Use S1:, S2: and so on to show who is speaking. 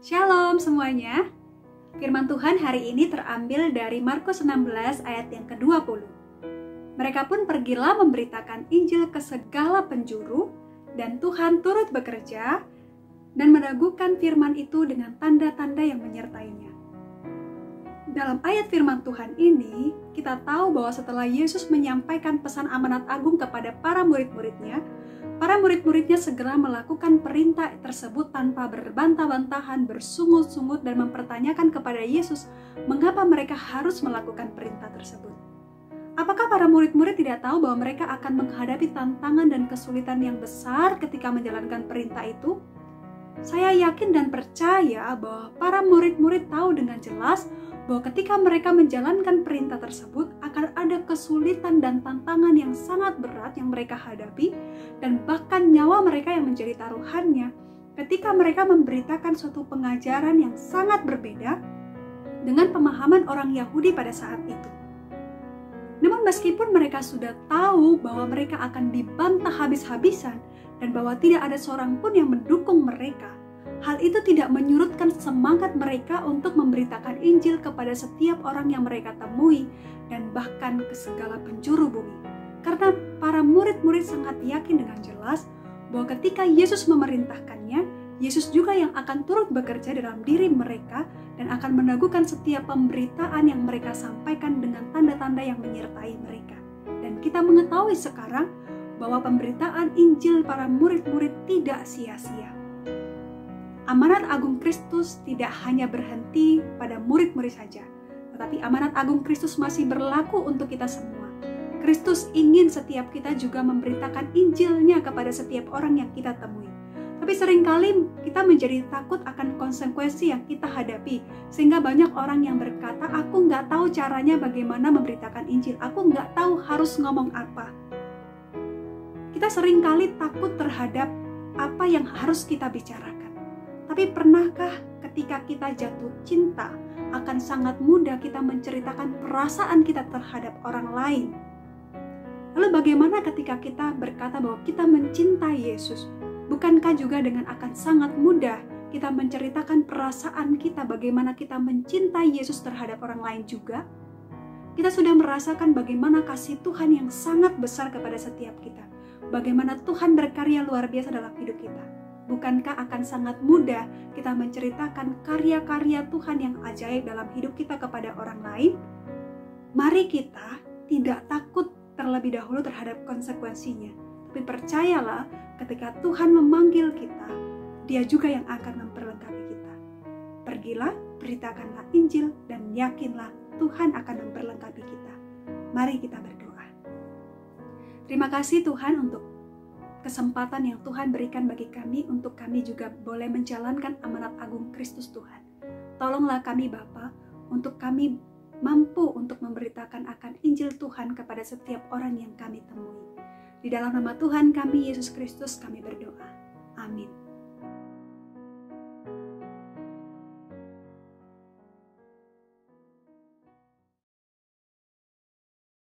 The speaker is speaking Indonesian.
S1: Shalom semuanya. Firman Tuhan hari ini terambil dari Markus 16 ayat yang ke-20. Mereka pun pergilah memberitakan Injil ke segala penjuru, dan Tuhan turut bekerja dan meneguhkan firman itu dengan tanda-tanda yang menyertainya. Dalam ayat firman Tuhan ini, kita tahu bahwa setelah Yesus menyampaikan pesan amanat agung kepada para murid-muridnya segera melakukan perintah tersebut tanpa berbantah-bantahan, bersungut-sungut, dan mempertanyakan kepada Yesus mengapa mereka harus melakukan perintah tersebut. Apakah para murid-murid tidak tahu bahwa mereka akan menghadapi tantangan dan kesulitan yang besar ketika menjalankan perintah itu? Saya yakin dan percaya bahwa para murid-murid tahu dengan jelas bahwa ketika mereka menjalankan perintah tersebut akan ada kesulitan dan tantangan yang sangat berat yang mereka hadapi, dan bahkan nyawa mereka yang menjadi taruhannya ketika mereka memberitakan suatu pengajaran yang sangat berbeda dengan pemahaman orang Yahudi pada saat itu. Namun meskipun mereka sudah tahu bahwa mereka akan dibantah habis-habisan dan bahwa tidak ada seorang pun yang mendukung mereka, hal itu tidak menyurutkan semangat mereka untuk memberitakan Injil kepada setiap orang yang mereka temui dan bahkan ke segala penjuru bumi. Karena para murid-murid sangat yakin dengan jelas bahwa ketika Yesus memerintahkannya, Yesus juga yang akan turut bekerja dalam diri mereka dan akan meneguhkan setiap pemberitaan yang mereka sampaikan dengan tanda-tanda yang menyertai mereka. Dan kita mengetahui sekarang bahwa pemberitaan Injil para murid-murid tidak sia-sia. Amanat agung Kristus tidak hanya berhenti pada murid-murid saja, tetapi amanat agung Kristus masih berlaku untuk kita semua. Kristus ingin setiap kita juga memberitakan Injilnya kepada setiap orang yang kita temui. Tapi seringkali kita menjadi takut akan konsekuensi yang kita hadapi, sehingga banyak orang yang berkata, aku nggak tahu caranya bagaimana memberitakan Injil, aku nggak tahu harus ngomong apa. Kita seringkali takut terhadap apa yang harus kita bicarakan. Tapi pernahkah ketika kita jatuh cinta, akan sangat mudah kita menceritakan perasaan kita terhadap orang lain? Lalu bagaimana ketika kita berkata bahwa kita mencintai Yesus? Bukankah juga dengan akan sangat mudah kita menceritakan perasaan kita bagaimana kita mencintai Yesus terhadap orang lain juga? Kita sudah merasakan bagaimana kasih Tuhan yang sangat besar kepada setiap kita. Bagaimana Tuhan berkarya luar biasa dalam hidup kita. Bukankah akan sangat mudah kita menceritakan karya-karya Tuhan yang ajaib dalam hidup kita kepada orang lain? Mari kita tidak takut terlebih dahulu terhadap konsekuensinya. Tapi percayalah, ketika Tuhan memanggil kita, Dia juga yang akan memperlengkapi kita. Pergilah, beritakanlah Injil, dan yakinlah Tuhan akan memperlengkapi kita. Mari kita berdoa. Terima kasih Tuhan untuk kesempatan yang Tuhan berikan bagi kami untuk kami juga boleh menjalankan amanat agung Kristus Tuhan. Tolonglah kami Bapa untuk kami mampu untuk memberitakan akan Injil Tuhan kepada setiap orang yang kami temui. Di dalam nama Tuhan kami Yesus Kristus kami berdoa. Amin.